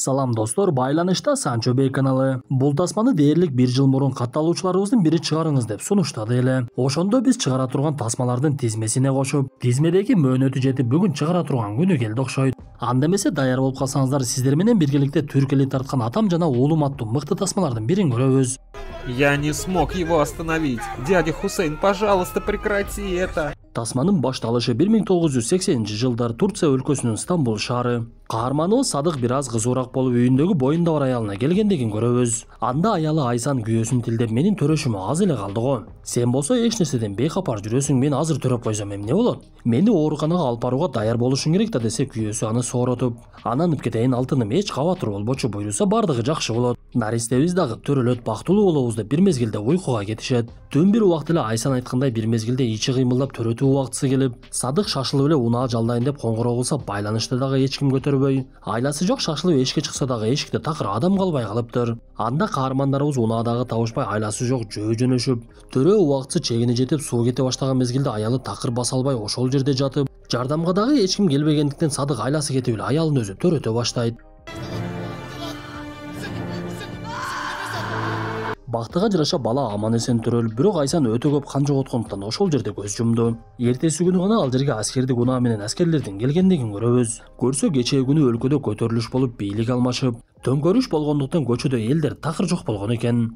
Салам достор, байланышта Санчо Бей каналы. Бул тасманы дээрлик 1 жыл мурун катталуучуларыбыздын бири чыгарыңыз деп сунуштады эле. Ошондо биз чыгара турган тасмалардын тизмесине кошуп, тизмедеги мөөнөтү жетип бүгүн чыгара турган күнү келди окшойт. Анда эмесе даяр болуп калсаңыздар, сиздер менен биргеликте түрк эли тарткан атам жана уулум аттуу мыкты тасмалардын бирин көрөбүз. Я не смог его остановить. Дядя Хусейн, пожалуйста, прекрати это. Тасманын башталышы 1980-жылдар Турция өлкөсүнүн Стамбул шаары. Каарманыбыз Садык бир аз кызуураак болуп үйүндөгү боюнда бар аялына келгендигин көрөбүз. Анда аялы Айсан күйөөсүн тилдеп, менин төрөшүмө аз эле калды го. Сен болсо эч нерседен бейкапар жүрөсүң, мен азыр төрөп койсом эмне болот? Мени ооруканага алып барууга даяр болушуң керек да десе, күйөөсү аны сооротуп, анан кетейин алтыным, эч кабатыр болбочу, буйруса бардыгы жакшы болот. Наристебиз дагы төрөлөт, бактылуу болобуз деп бир мезгилде уйкуга кетишет. Түн бир убакыт эле Айсан айткандай бир мезгилде ичи кыймылдап төрөтүү убактысы келип, Садык шашылып эле унаа жалдайын деп коңгуроо кылса, байланышты дагы эч ким көтөрбөй, айласы жок шашылып эшикке чыкса дагы эшикте такыр адам калбай калыптыр. Анда каармандарыбыз унаадагы табышпай, айласы жок жөө жөнөшүп, төрөө убактысы чегине жетип, суу кете баштаган мезгилде аялы такыр баса албай ошол жерде жатып, жардамга дагы эч ким келбегендиктен Садык айласы кетип эле аялын өзү төрөтө баштайт. Бактыга жараша бала аман эсен төрөлүп, бирок Айсан өтө көп кан жоготкондуктан ошол жерде көз жумду. Эртеси күнү гана ал жерге аскердик унаа менен аскерлердин келгендигин көрөбүз. Көрсө кечээ күнү өлкөдө көтөрүлүш болуп, бийлик алмашып, төңкөрүш болгондуктан көчөдө элдер такыр жок болгон экен.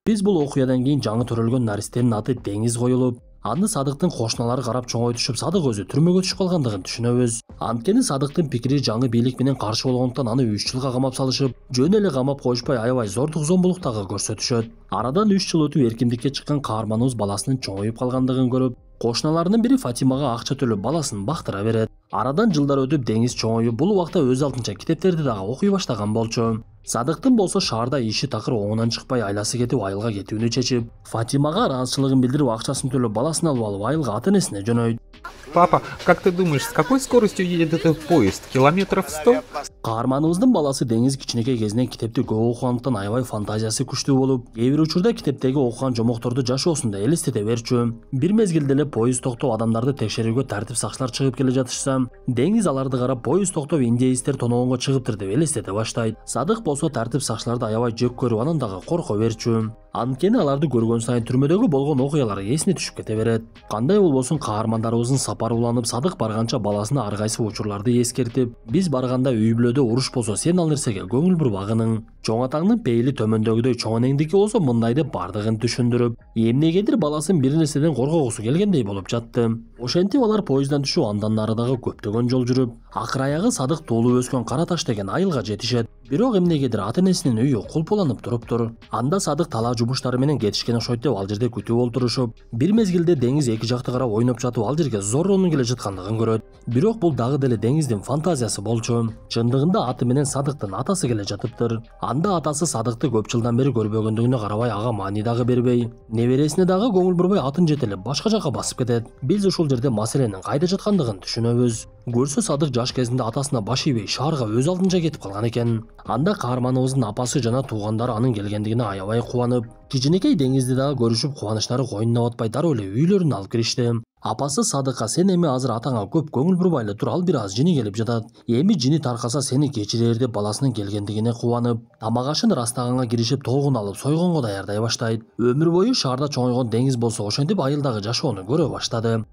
Биз бул окуядан кийин жаңы төрөлгөн наристенин аты Деңиз коюлуп, аны Садыктын кошуналары карап чоңойтушуп, Садык өзү түрмөгө түшүп калгандыгын түшүнөбүз. Анткени Садыктын пикири жаңы бийлик менен каршы болгондуктан аны 3 жылга камап салышып, жөн эле камап коюшпай аябай зордук зомбулук дагы көрсөтүшөт. Арадан 3 жыл өтүп эркиндикке чыккан каарманыбыз баласынын чоңоюп калгандыгын көрүп, кошуналарынын бири Фатимага акча төлөп баласын бактыра берет. Арадан жылдар өтүп Деңиз чоңоюп, бул убакта өз алдынча китептерди дагы окуй баштаган болчу. Садыктын болсо шаарда иши такыр оңунан чыкпай, айласы кетип айылга кетүүнү чечип, Фатимага ыраазычылыгын билдирип, акчасын төлөп баласын алып айылга ата-энесине жөнөйт. Папа, как ты думаешь, с какой скоростью едет этот поезд? Километров 100? Каарманыбыздын баласы Деңиз кичинекей кезинен китепти көп окугандыктан аябай фантазиясы күчтүү болуп, кээ бир учурда китептеги окуган жомокторду жашоосунда элестете берчү. Бир мезгилде эле поезд токтоп, адамдарды текшерүүгө тартип сакчылар чыгып келе жатышса, Деңиз аларды карап, поезд токтоп, индеецтер тоногонго чыгыптыр деп элестете баштайт. Садык болсо тартип сакчыларды аябай жек көрүп, анан дагы корко берчү. Анткени аларды көргөн сайын түрмөдөгү болгон окуялар эсине түшүп кете берет. Кандай болбосун, каармандарыбыздын сапары уланып, Садык барганча баласына ар кайсы учурларды эскертип, биз барганда үй бүлөдө уруш болсо сен ал нерсеге көңүл бурбагының. Чоң атаңдын пейили төмөндөгүдөй, чоң энеңдики болсо мындай деп бардыгын түшүндүрүп, эмнегедир баласын бир нерседен коргогусу келгендей болуп жатты. Ошентип алар поезддан түшүп, андан нарыдагы көптөгөн жол жүрүп, акыр аягы Садык туулуп өскөн Кара Таш деген айылга жетишет. Бирок эмнегедир ата-энесинин үйү кулпуланып туруптур. Анда Садык талаа жумуштары менен кетишкен окшойт деп ал жерде күтүп олтурушуп, бир мезгилде Деңиз эки жакты карап ойноп жатып, ал жерге зорронун келе жаткандыгын көрөт. Бирок бул дагы деле Деңиздин фантазиясы болчу. Чындыгында аты менен Садыктын атасы келе жатыптыр. Анда атасы Садыкты көп жылдан бери көрбөгөндүгүнө карабай, ага маани дагы бербей, небересине дагы көңүл бурбай атын жетелеп башка жака басып кетет. Биз ушул жерде маселенин кайда жаткандыгын түшүнөбүз. Көрсө Садык жаш кезинде атасына баш ийбей, шаарга өз алдынча кетип калган экен. Анда каарманыбыздын апасы жана туугандары анын келгендигине аябай кубанып, кичинекей Деңизди дагы көрүшүп, кубанычтары койнуна батпай дароо эле үйлөрүнө алып киришти. Апасы Садыкка, сен эми азыр атаңа көп көңүл бурбайлы тур, ал бир аз жини келип жатат. Эми жини таркаса сени кечирер деп баласынын келгендигине кубанып, тамак ашын ырастаганга киришип, тогун алып сойгонго даярдай баштайт. Өмүр бою шаарда чоңойгон Деңиз болсо ошентип айылдагы жашоону көрө баштады.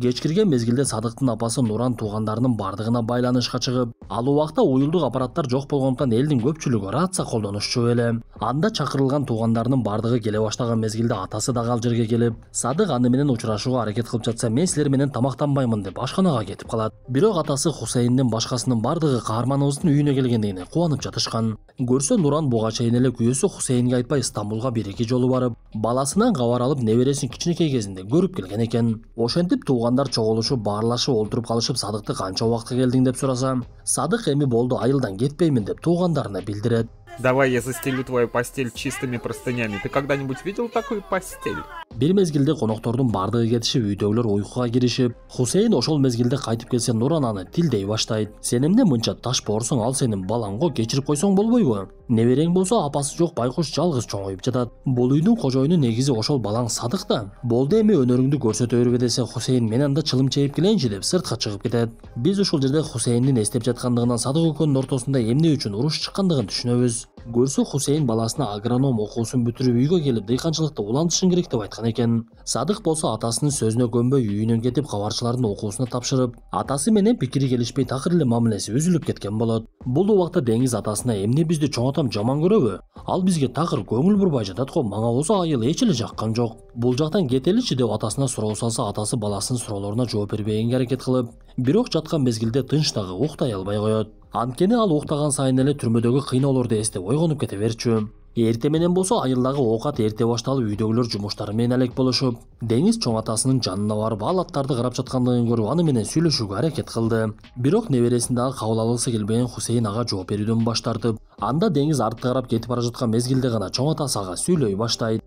Кеч кирген мезгилде Садыктын апасы Нуран туугандарынын бардыгына байланышка чыгып, ал убакта уюлдук аппараттар жок болгондуктан элдин көпчүлүгү рация колдонушчу эле. Анда чакырылган туугандарынын бардыгы келе баштаган мезгилде атасы дагы ал жерге келип, Садык аны менен учурашууга аракет кылып жатса, мен силер менен тамактанбаймын деп ашканага кетип калат. Бирок атасы Хусейндин башкасынын бардыгы каарманыбыздын үйүнө келгендигине кубанып жатышкан. Көрсө Нуран буга чейин эле күйөөсү Хусейнге айтпай Стамбулга 1-2 жолу барып, баласынан кабар алып, небересин кичинекей кезинде көрүп келген экен. Ошентип туугандар чогулушуп, баарлашып олтуруп калышып, Садыкты канча убакытка келдиң деп сураса, Садык эми болду, айылдан кетпеймин деп туугандарына билдирет. Давай я застелю твою постель чистыми простынями. Ты когда-нибудь видел такую постель? Bir mezgilde konoktorдун бардыгы кетишип, үйдөгүлөр уйкуга киришип, Хусейн ошол мезгилде кайтып келсе Нуран аны тилдей баштайт. Сен эмне мынча таш борсуң, ал сенин балаң го, кечирип койсоң болбойбу? Неберең болсо апасы жок байкуш жалгыз чоңоюп жатат. Бул үйдүн кожоюну негизи ошол балаң Садык да. Болду эми өнөрүңдү көрсөтө бербе десе Хусейн мен анда чылым чейип келейинчи деп сыртка чыгып кетет. Биз ушул жерде Хусейндин эстеп жаткандыгынан Садык экөөнүн ортосунда эмне үчүн уруш чыккандыгын түшүнөбүз. Көрсө Хусейн баласына агроном окуусун бүтүрүп үйгө келип дыйканчылыкты улантышын керек деп айткан экен. Садык болсо атасынын сөзүнө көнбөй үйүнөн кетип кабарчылардын окуусуна тапшырып, атасы менен пикири келишпей такыр эле мамилеси үзүлүп кеткен болот. Бул убакта Деңиз атасына эмне бизди чоң атам жаман көрөбү? Ал бизге такыр көңүл бурбай жатат го, мага болсо айыл эч эле жаккан жок. Бул жактан кетеличи деп атасына суроо салса, атасы баласынын суроолоруна жооп бербегенге аракет кылып, бирок жаткан мезгилде тынчтагы уктай албай коет. Анткени ал уктаган сайын эле түрмөдөгү кыйноолорду эстеп ойгонуп кете берчү. Эрте менен болсо айылдагы оокат эрте башталып, үйдөгүлөр жумуштары менен алек болушуп, Деңиз чоң атасынын жанына барып, ал аттарды карап жаткандыгын көрүп, аны менен сүйлөшүүгө аракет кылды. Бирок небересин дагы кабыл алгысы келбеген Хусейн ага жооп берүүдөн баш тартып, анда Деңиз артка карап кетип бара жаткан мезгилде гана чоң атасы ага сүйлөй баштайт.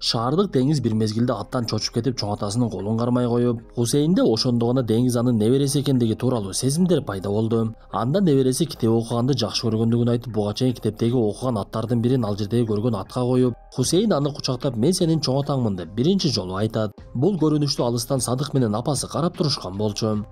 Шаардык Деңиз бир мезгилде аттан чочуп кетип, чоң атасынын колун кармай коюп, Хусейнде ошондо гана Деңиз анын небереси экендиги тууралуу сезимдер пайда болду. Анда небереси китеп окуганды жакшы көргөндүгүн айтып, буга чейин китептеги окуган аттардын бирин ал жердеги көргөн атка коюп, Хусейн аны кучактап, мен сенин чоң атаңмын деп биринчи жолу айтат. Бул көрүнүштү алыстан Садык менен апасы карап турушкан болчу.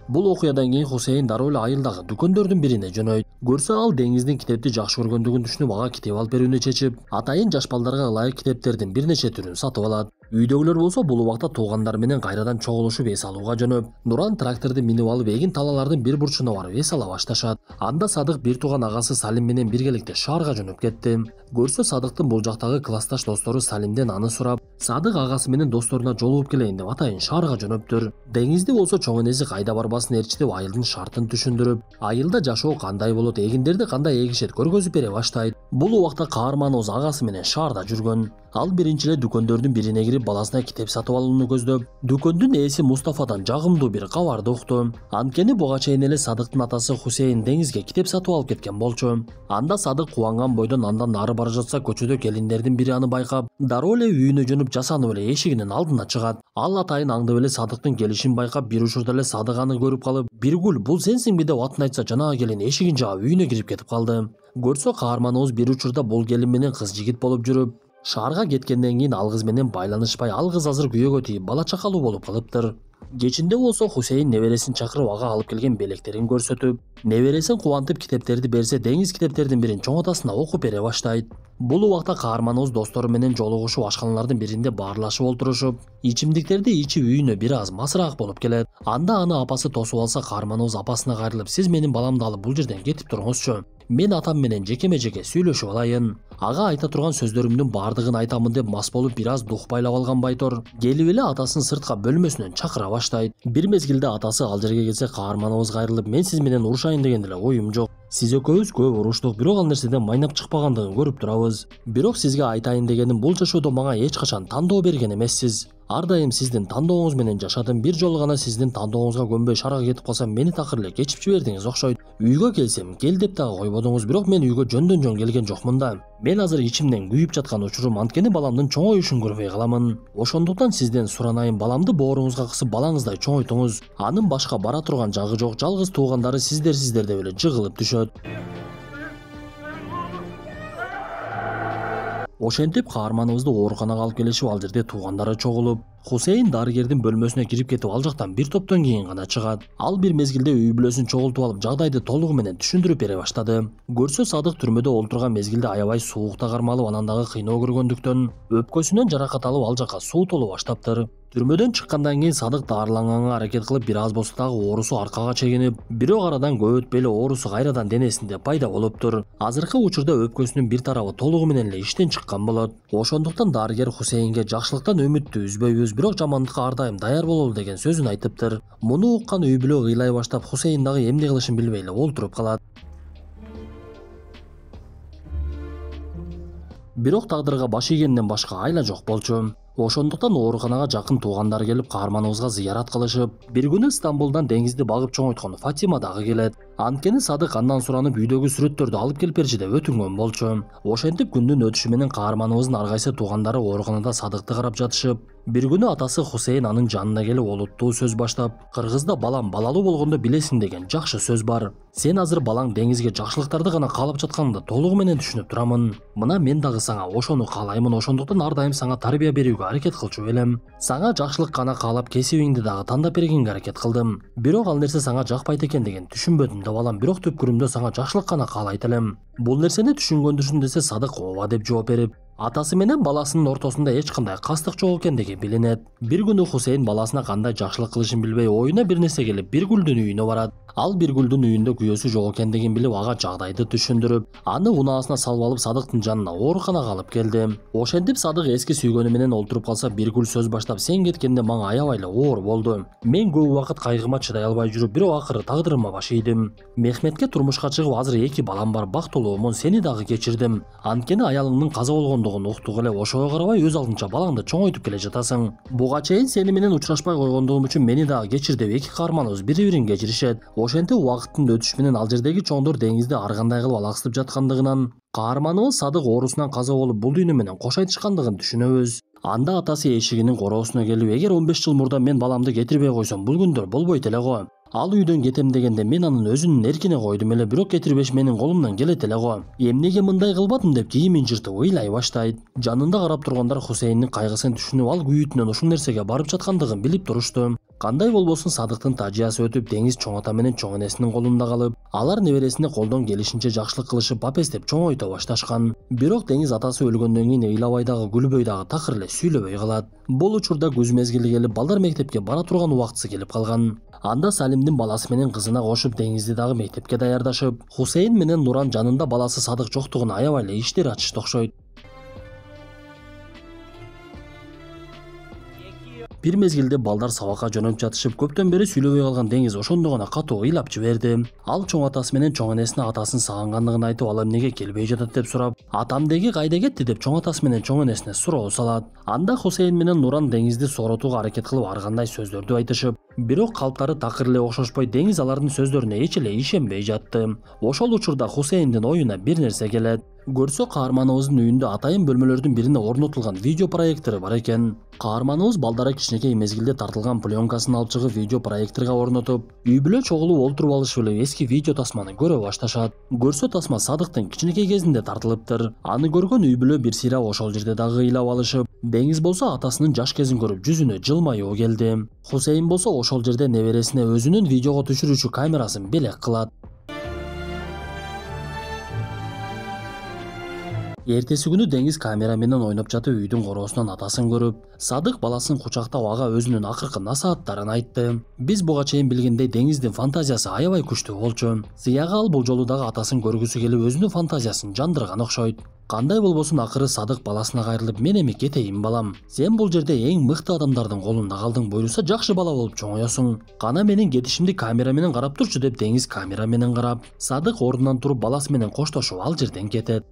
Бул окуядан кийин Хусейн дароо эле айылдагы дүкөндөрдүн бирине жөнөйт. Көрсө ал Деңиздин китепти жакшы көргөндүгүн түшүнүп, ага китеп алып берүүнү чечип, атайын жаш балдарга ылайык китептердин бир нече түрүн сатып алат. Үйдөгүлөр болсо бул убакта туугандар менен кайрадан чогулушуп эс алууга жөнөп, Нуран тракторду минип алып эгин талалардын бир бурчуна барып эс ала башташат. Анда Садык бир тууган агасы Салим менен биргеликте шаарга жөнөп кетти. Көрсө Садыктын бул жактагы классташ достору Салимден аны сурап, Садык агасы менен досторуна жолугуп келейин деп атайын шаарга жөнөптүр. Деңизди болсо чоң энеси кайда барбасын ээрчитип айылдын шартын түшүндүрүп, айылда жашоо кандай болот, эгиндерди кандай эгишет көргөзүп бере баштайт. Бул убакта каарманыбыз агасы менен шаарда жүргөн. Ал биринчи эле дүкөндөрдүн бирине кирип баласына китеп сатып алууну көздөп, дүкөндүн ээси Мустафадан жагымдуу бир кабарды укту. Анткени буга чейин эле Садыктын атасы Хусейн Деңизге китеп сатып алып кеткен болчу. Анда Садык кубанган бойдон андан нары бара жатса, көчөдө келиндердин бири аны байкап, дароо эле үйүнө жөнөп жасанып эле эшигинин алдына чыгат. Ал атайын аңдып эле Садыктын келишин байкап, бир учурда эле Садык аны көрүп калып, "Биргүл, бул сенсиңби?" деп атын айтса, жанагы келин эшигин жаап үйүнө кирип кетип калды. Көрсө каарманыбыз бир учурда бул келин менен кыз жигит болуп жүрүп, шаарга кеткенден кийин ал кыз менен байланышпай, ал кыз азыр күйөөгө тийип бала чакалуу болуп калыптыр. Кечинде болсо Хусейн небересин чакырып, ага алып келген белектерин көрсөтүп, небересин кубантып китептерди берсе, Деңиз китептердин бирин чоң атасына окуп бере баштайт. Бул убакта каарманыбыз достору менен жолугушуп ашканалардын биринде баарлашып олтурушуп, ичимдиктерди ичип үйүнө бир аз масыраак болуп келет. Анда аны апасы тосуп алса, каарманыбыз апасына кайрылып, "Сиз менин баламды алып бул жерден кетип туруңузчу. Мен атам менен жеке-жеке сүйлөшүп алайын. Ага айта турган сөздөрүмдүн бардыгын айтамын" деп мас болуп бир аз дух байлап алган Байтор келип эле атасын сыртка бөлмөсүнөн чакыра баштайт. Бир мезгилде атасы ал жерге келсе, каарманыбыз кайрылып, "Мен сиз менен урушайын деген эле оюм жок. Сиз экөөбүз көп уруштук, бирок ал нерседен майнап чыкпагандыгын көрүп турабыз. Бирок сизге айтайын дегеним, бул жашоодо мага эч качан тандоо берген эмессиз. Ар дайым сиздин тандооңуз менен жашадым. Бир жолу гана сиздин тандооңузга көнбөй шарага кетип калсам, мени такыр эле кечип жибердиңиз окшойт. Үйгө келсем, кел деп дагы койбодуңуз, бирок мен үйгө жөндөн жөн келген жокмун да. Мен азыр ичимден күйүп жаткан учурум, анткени баламдын чоңоюшун көрбөй каламын. Ошондуктан сизден суранайын, баламды бооруңузга кысып балаңыздай чоңойтуңуз. Анын башка бара турган жагы жок, жалгыз туугандары сиздер деп эле жыгылып түшөт." Ошентип каарманыбызды ооруканага алып келишип, ал жерде туугандары чогулуп, Хусейн дарыгердин бөлмөсүнө кирип кетип, ал жактан бир топтон кийин гана чыгат. Ал бир мезгилде үй бүлөсүн чогултуп алып, жагдайды толугу менен түшүндүрүп бере баштады. Көрсө Садык түрмөдө олтурган мезгилде аябай суукта кармалып, анан дагы кыйноо көргөндүктөн өпкөсүнөн жаракат алып, ал жака суу толо баштаптыр. Түрмөдөн чыккандан кийин Садык даарыланганга аракет кылып, бир аз болсо дагы оорусу аркага чегинип, бирок арадан көп өтпөй эле оорусу кайрадан денесинде пайда болуптур. Азыркы учурда өпкөсүнүн бир тарабы толугу менен эле иштен чыккан болот. Ошондуктан дарыгер Хусейнге жакшылыктан үмүттү үзбөйбүз, бирок жамандыкка ар дайым даяр бололу деген сөзүн айтыптыр. Муну уккан үй бүлө ыйлай баштап, Хусейн дагы эмне кылышын билбей эле олтуруп калат. Бирок тагдырга баш ийгенден башка айла жок болчу. Ошондуктан ооруканага жакын туугандары келип каарманыбызга зыярат кылышып, бир күнү Стамбулдан деңизди багып чоңойткон Фатима дагы келет. Анткени Садык андан суранып үйдөгү сүрөттөрдү алып келип берчи деп өтүнгөн болчу. Ошентип күндүн өтүшү менен каарманыбыздын ар кайсы туугандары ооруканада Садыкты карап жатышып, бир күнү атасы Хусейн анын жанына келип олуттуу сөз баштап, кыргызда балам балалуу болгондо билесиң деген жакшы сөз бар. Сен азыр балаң деңизге жакшылыктарды гана каалап жатканыңды толугу менен түшүнүп турамын. Мына мен дагы сага ошону каалаймын, ошондуктан ар дайым сага тарбия берүүгө аракет кылчу элем. Сага жакшылык гана каалап кесибиңди дагы тандап бергенге аракет кылдым. Бирок ал нерсе сага жакпайт экен деген түшүнбөдүм да балам, бирок түпкүрүмдө сага жакшылык гана каалайт элем. Бул нерсени түшүнгөндүрсүң десе Садык ооба деп жооп берип, атасы менен баласынын ортосунда эч кандай кастык жок экендиги билинет. Бир күнү Хусейн баласына кандай жакшылык кылышын билбей оюна бир нерсе келип Биргүлдүн үйүнө барат. Ал Биргүлдүн үйүндө күйөөсү жок экендигин билип ага жагдайды түшүндүрүп, аны унаасына салып алып Садыктын жанына ооруканага алып келди. Ошентип Садык эски сүйгөнү менен олтуруп калса, Биргүл сөз баштап, сен кеткенде мага аябай эле оор болду. Мен көп убакыт кайгыма чыдай албай жүрүп, бирок акыры тагдырыма баш ийдим. Мехметке турмушка чыгып, азыр 2 балам бар, бактылуумун, сени дагы кечирдим. Анткени аялыңдын каза болгондугун уктук эле, ошого карабай өз алдынча балаңды чоңойтуп келе жатасың. Буга чейин сени менен учурашпай койгондугум үчүн мени дагы кечир деп 2 каарманыбыз бири-бирин кечиришет. Ошентип убакыттын өтүшү менен ал жердеги чоңдор деңизде ар кандай кылып алаксытып жаткандыгынан, каарманыбыз Садык оорусунан каза болуп бул дүйнө менен кош айтышкандыгын түшүнөбүз. Анда атасы эшигинин короосуна келип, эгер 15 жыл мурда мен баламды кетирбей койсом, бул күндөр болбойт эле го. Ал үйдөн кетем дегенде мен анын өзүнүн эркине койдум эле, бирок кетирбеш менин колумдан келет эле го. Эмнеге мындай кылбадым деп кийимин жыртып ыйлай баштайт. Жанында карап тургандар Хусейндин кайгысын түшүнүп, ал күйүүтүнөн ушул нерсеге барып жаткандыгын билип турушту. Кандай болбосун Садыктын тажиясы өтүп, деңиз чоң ата менен чоң энесинин колунда калып, алар небересине колдон келишинче жакшылык кылышып, папестеп чоңойто башташкан. Бирок деңиз атасы өлгөндөн кийин ыйлабай дагы, күлбөй дагы, такыр эле сүйлөбөй калат. Бул учурда күз мезгили келип, балдар мектепке бара турган убактысы келип калган. Анда Салимдин баласы менен кызына кошуп деңизди дагы мектепке даярдашып, Хусейн менен Нуран жанында баласы Садык жоктугуна аябай эле иштер ачышты окшойт. Бир мезгилде балдар сабакка жөнөп жатышып, көптөн бери сүйлөбөй калган деңиз ошондо гана катуу ыйлап жиберди. Ал чоң атасы менен чоң энесине атасын сагынгандыгын айтып, ал эмнеге келбей жатат деп сурап, атам деги кайда кетти деп чоң атасы менен чоң энесине суроо салат. Анда Хусейн менен Нуран деңизди сооротууга аракет кылып ар кандай сөздөрдү айтышып, бирок калптары такыр эле окшошпой, деңиз алардын сөздөрүнө эч эле ишенбей жатты. Ошол учурда Хусейндин оюна бир нерсе келет. Көрсө каарманыбыздын үйүндө атайын бөлмөлөрдүн бирине орнотулган видео проектору бар экен. Каарманыбыз балдары кичинекей мезгилде тартылган пленкасын алып чыгып видео проекторго орнотуп, үй бүлө чогулуп олтуруп алышып эле эски видео тасманы көрө башташат. Көрсө тасма Садыктын кичинекей кезинде тартылыптыр. Аны көргөн үй бүлө бир сыйра ошол жерде дагы ыйлап алышып, деңиз болсо атасынын жаш кезин көрүп жүзүнө жылмаюу келди. Хусейн болсо ошол жерде небересине өзүнүн видеого түшүрүүчү камерасын белек кылат. Эртеси күнү деңиз камера менен ойноп жатып үйдүн короосунан атасын көрүп, Садык баласын кучактап ага өзүнүн акыркы насааттарын айтты. Биз буга чейин билгендей деңиздин фантазиясы аябай күчтүү болчу. Зыяга ал бул жолу дагы атасын көргүсү келип өзүнүн фантазиясын жандырган окшойт. Кандай болбосун акыры Садык баласына кайрылып, мен эми кетейин балам. Сен бул жерде эң мыкты адамдардын колунда калдың, буйруса жакшы бала болуп чоңоёсуң. Кана менин кетишимди камера менен карап турчу деп деңиз камера менен карап, Садык ордунан туруп баласы менен коштошуп ал жерден кетет.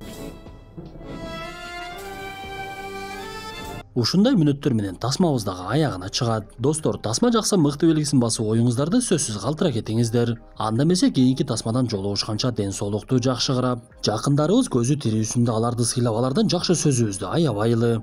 Ушундай мүнөттөр менен тасмабыз дагы аягына чыгат. Достор, тасма жакса мыкты белгисин басып оюңуздарды сөзсүз калтыра кетиңиздер. Анда эмесе кийинки тасмадан жолугушканча ден соолукту жакшы карап, жакындарыбыз көзү тирүүсүндө аларды сыйлап, алардан жакшы сөзүбүздү аябайлы.